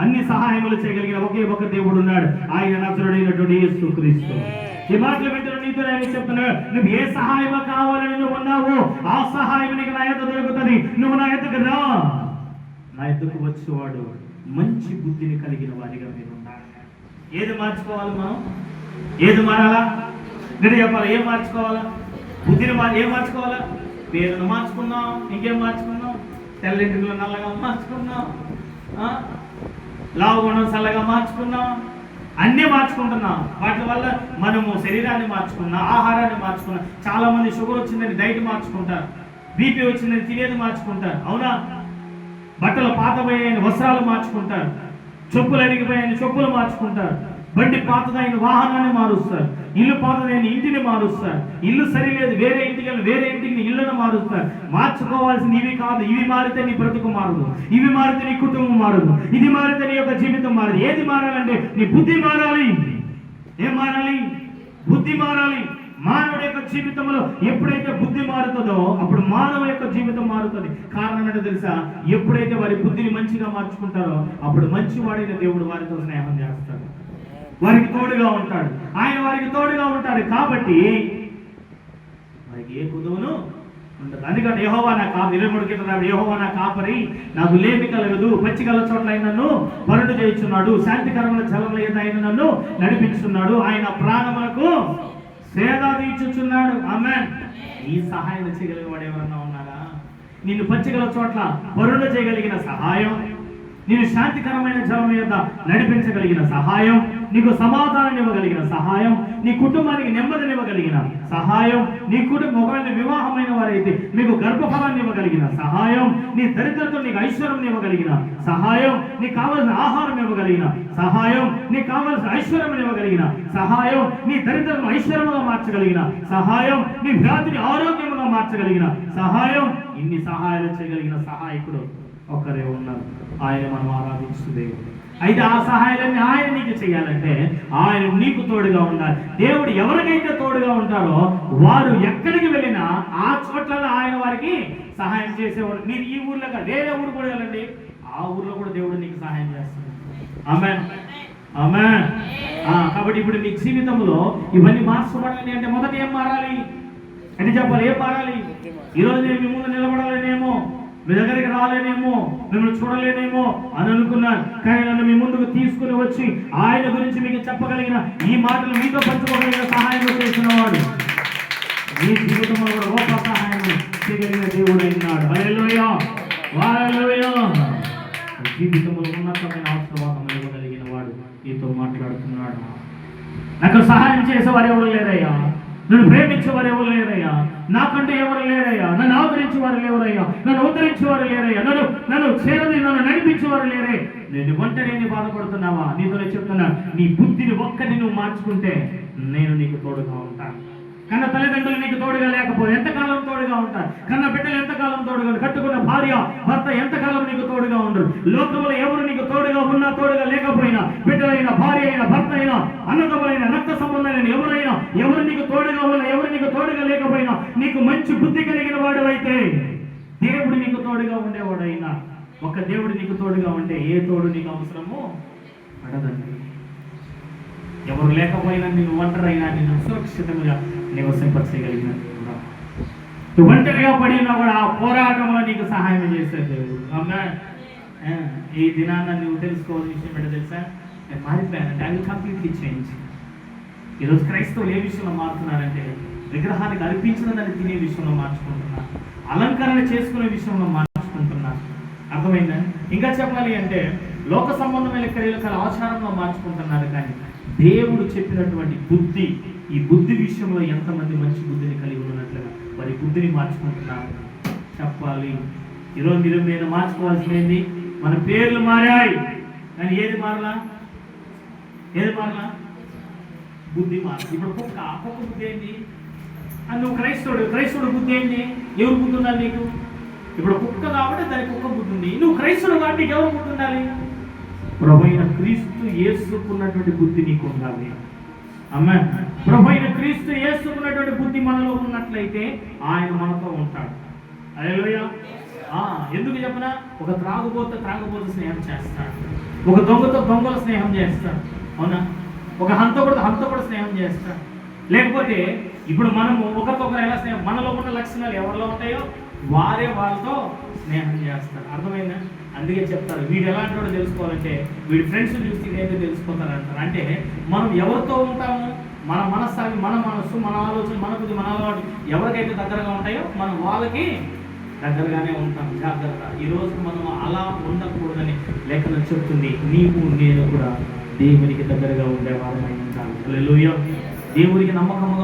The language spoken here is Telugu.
అన్ని సహాయములు చేయగలిగిన ఒకే ఒక దేవుడు ఉన్నాడు, ఆయన నజరుడైనటువంటి యేసుక్రీస్తు. ఈ మాటలు వింటున్న నీతో నేను చెప్తున్నాను, నువ్వు ఏ సహాయం కావాలని నువ్వు ఉన్నావో ఆ సహాయం నీకు నా యొద్ద దొరుకుతుంది. నువ్వు నా యొద్దకు రా, నా యొద్దకు వచ్చేవాడు మంచి బుద్ధిని కలిగిన వారిగా మీరు ఉండాలి. ఏది మార్చుకోవాలి మనం? ఏది మారాలా? నేను చెప్పాలి, ఏం మార్చుకోవాలా? బుద్ధిని ఏం మార్చుకోవాలా? పేరును మార్చుకున్నాం, ఇంకేం మార్చుకున్నాం? తెల్లింటిలో నల్లగా మార్చుకున్నాం, లావుగుణం చల్లగా మార్చుకున్నాం, అన్నీ మార్చుకుంటున్నాం. వాటి వల్ల మనము శరీరాన్ని మార్చుకున్నాం, ఆహారాన్ని మార్చుకున్నాం. చాలా మంది షుగర్ వచ్చిందని డైట్ మార్చుకుంటారు, బీపీ వచ్చిందని తినేది మార్చుకుంటారు, అవునా? బట్టలు పాతపోయాయని వస్త్రాలు మార్చుకుంటారు, చెప్పులు అరిగిపోయాయని చెప్పులు మార్చుకుంటారు, బండి పాతదైన వాహనాన్ని మారుస్తారు, ఇల్లు పాతదైన ఇంటిని మారుస్తారు, ఇల్లు సరిలేదు వేరే ఇంటికి వెళ్ళి వేరే ఇంటికి ఇళ్ళను మారుస్తారు. మార్చుకోవాల్సింది ఇవి కాదు. ఇవి మారితే నీ బ్రతుకు మారదు, ఇవి మారితే నీ కుటుంబం మారదు, ఇది మారితే నీ యొక్క జీవితం మారదు. ఏది మారాలంటే నీ బుద్ధి మారాలి. ఏం మారాలి? బుద్ధి మారాలి. మానవుడి యొక్క జీవితంలో ఎప్పుడైతే బుద్ధి మారుతుందో అప్పుడు మానవ యొక్క జీవితం మారుతుంది. కారణం ఏంటో తెలుసా? ఎప్పుడైతే వారి బుద్ధిని మంచిగా మార్చుకుంటారో అప్పుడు మంచివాడైన దేవుడు వారితో స్నేహం చేస్తాడు, వారికి తోడుగా ఉంటాడు, ఆయన వారికి తోడుగా ఉంటాడు. కాబట్టి వారికి ఏ కుదువును ఉండదు. అందుకని యెహోవా నా కాపరి, 23 కీర్తన, యెహోవా నా కాపరి, నాకు లేమి కలగదు, పచ్చిగల చోట్ల ఆయన నన్ను పరుడు చేయుచున్నాడు, శాంతికరమైన జలముల యందు ఆయన నన్ను నడిపించున్నాడు, ఆయన ప్రాణములకు సేద తీర్చుచున్నాడు. ఆమేన్. ఈ సహాయం చేయగలిగిన వాడు ఎవరన్నా ఉన్నారా? నిన్ను పచ్చిగల చోట్ల పరుడు చేయగలిగిన సహాయం, నేను శాంతికరమైన జలం మీద నడిపించగలిగిన సహాయం, నీకు సమాధానం ఇవ్వగలిగిన సహాయం, నీ కుటుంబానికి నెమ్మదినివ్వగలిగిన సహాయం, నీ కుటుంబం ఒకవేళ వివాహమైన వారైతే మీకు గర్భఫలాన్ని ఇవ్వగలిగిన సహాయం, నీ దరిద్రతో నీకు ఐశ్వర్యం ఇవ్వగలిగిన సహాయం, నీకు కావలసిన ఆహారం ఇవ్వగలిగిన సహాయం, నీకు కావలసిన ఐశ్వర్యం ఇవ్వగలిగిన సహాయం, నీ దరిద్రను ఐశ్వర్యముగా మార్చగలిగిన సహాయం, నీ వ్యాధిని ఆరోగ్యముగా మార్చగలిగిన సహాయం. ఇన్ని సహాయాలు చేయగలిగిన సహాయకుడు ఒక్కరే ఉన్నారు, ఆయన మనం ఆరాధించు దేవుడు. అయితే ఆ సహాయాలన్నీ ఆయన నీకు చేయాలంటే ఆయన నీకు తోడుగా ఉండాలి. దేవుడు ఎవరికైతే తోడుగా ఉంటారో వారు ఎక్కడికి వెళ్ళినా ఆ చోట్ల ఆయన వారికి సహాయం చేసేవాడు. మీరు ఈ ఊర్లో వేరే ఊరు కూడా వెళ్ళండి, ఆ ఊర్లో కూడా దేవుడు నీకు సహాయం చేస్తాడు. ఆమేన్, ఆమేన్. కాబట్టి ఇప్పుడు నీ జీవితంలో ఇవన్నీ మార్చుకోవడానికి అంటే మొదట ఏం మారాలి అంటే చెప్పాలి, ఏం మారాలి? ఈరోజు నేను మీ ముందు నిలబడాలనేమో, మీ దగ్గరికి రాలేనేమో, మిమ్మల్ని చూడలేనేమో అని అనుకున్నాను, కానీ నన్ను మీ ముందుకు తీసుకుని వచ్చి ఆయన గురించి మీకు చెప్పగలిగిన ఈ మాటలు మీతో పంచుకోగలిగిన సహాయం చేసిన వాడు మీ జీవితంలో కూడా గొప్ప సహాయం చేయగలిగిన దేవుడు అయినాడు. హల్లెలూయా, హల్లెలూయా. జీవితంలో ఉన్నతమైన ఆశీర్వాదం ఇవ్వగలిగిన వాడు నీతో మాట్లాడుతున్నాడు. నాకు సహాయం చేసేవారు ఎవరు లేరయ్యా, నన్ను ప్రేమించేవారు ఎవరు లేరయ్యా, నాకంటే ఎవరు లేరయ్యా, నన్ను ఆదరించేవారు లేరయ్యా, నన్ను ఉద్ధరించేవారు లేరయ్యా, నన్ను చేరది నన్ను నడిపించేవారు లేరే. నేను ఒంటరిని బాధపడుతున్నావా? నీతోనే చెప్తున్నా, నీ బుద్ధిని ఒక్కటి నువ్వు మార్చుకుంటే నేను నీకు తోడుగా ఉంటాను. కన్న తల్లిదండ్రులు నీకు తోడుగా లేకపోతే ఎంతకాలం తోడుగా ఉంటారు? కన్న బిడ్డలు ఎంతకాలం తోడుగా, కట్టుకున్న భార్య భర్త ఎంతకాలం నీకు తోడుగా ఉండరు? లోకంలో ఎవరు నీకు తోడుగా ఉన్నా తోడుగా లేకపోయినా, బిడ్డలైన భార్య అయినా భర్త అయినా అన్నదమ్ములైన రక్త సంబంధాలైన ఎవరైనా, ఎవరు నీకు తోడుగా ఉన్నా ఎవరు నీకు తోడుగా లేకపోయినా, నీకు మంచి బుద్ధి కలిగిన వాడు అయితే దేవుడు నీకు తోడుగా ఉండేవాడు అయినా, ఒక దేవుడు నీకు తోడుగా ఉంటే ఏ తోడు నీకు అవసరమో పడదండి. ఎవరు లేకపోయినా నేను ఒంటరైనా నేను సురక్షితంగా నివసింపచేయగలిగిన నువ్వు ఒంటరిగా పడినా కూడా ఆ పోరాటంలో నీకు సహాయం చేశాడు దేవుడు. అమ్మా, ఈ దినాన్ని నువ్వు తెలుసుకోవాల్సిన విషయం ఏంటో తెలుసా? నేను మారిపోయానంటే ఐ విల్ కంప్లీట్లీ చేంజ్. ఈరోజు క్రైస్తవులు ఏ విషయంలో మారుతున్నారంటే విగ్రహానికి అర్పించిన దాన్ని తినే విషయంలో మార్చుకుంటున్నారు, అలంకరణ చేసుకునే విషయంలో మార్చుకుంటున్నారు. అర్థమైందా? ఇంకా చెప్పాలి అంటే లోక సంబంధమైన క్రియలు కల ఆచారంలో మార్చుకుంటున్నారు. కానీ దేవుడు చెప్పినటువంటి బుద్ధి, ఈ బుద్ధి విషయంలో ఎంతమంది మంచి బుద్ధిని కలిగి ఉన్నట్లుగా వారి బుద్ధిని మార్చుకుంటున్నారు చెప్పాలి. ఈరోజు మీరు నేను మార్చుకోవాల్సింది, మన పేర్లు మారాయి కానీ ఏది మారలా? ఏది మారలా? బుద్ధి మారదు. ఇప్పుడు కుక్క బుద్ధి ఏంటి? నువ్వు క్రైస్తవుడు బుద్ధి ఏంటి? ఎవరు బుద్ధి ఉండాలి నీకు? ఇప్పుడు కుక్క కాబట్టి దానికి కుక్క బుద్ధి ఉంది. నువ్వు క్రైస్తవుడు కాబట్టి నీకు ఎవరు బుద్ధి ఉండాలి? ప్రభువైన క్రీస్తు యేసుకున్నటువంటి బుద్ధి నీకు ఉండాలి. అమ్మా, ప్రభువైన క్రీస్తు యేసుకున్నటువంటి బుద్ధి మనలో ఉన్నట్లయితే ఆయన మనతో ఉంటాడు. హల్లెలూయా, ఎందుకు చెప్పనా, ఒక త్రాగుబోత స్నేహం చేస్తాడు, ఒక దొంగతో దొంగల స్నేహం చేస్తాడు, అవునా, ఒక హంతకుడు స్నేహం చేస్తాడు. లేకపోతే ఇప్పుడు మనము ఒకరికొకరు ఎలా స్నేహం, మనలో ఉన్న లక్షణాలు ఎవరిలో ఉంటాయో వారే వాళ్ళతో స్నేహం చేస్తారు. అర్థమైందా? అందుకే చెప్తారు వీడు ఎలాంటి వాడు తెలుసుకోవాలంటే వీడి ఫ్రెండ్స్ చూసి ఇదేంటో తెలుసుకుంటారు అంటారు. అంటే మనం ఎవరితో ఉంటాము, మన మనస్సాగి, మన మనస్సు, మన ఆలోచన, మన బుద్ధి, మన అలవాటు ఎవరికైతే దగ్గరగా ఉంటాయో మనం వాళ్ళకి దగ్గరగానే ఉంటాం. జాగ్రత్త. ఈరోజు మనం అలా ఉండకూడదని లేఖనం చెప్తుంది. నీవు నేను కూడా దేవునికి దగ్గరగా ఉండేవారమై ఉంటాను. హల్లెలూయా. దేవునికి నమ్మకముగా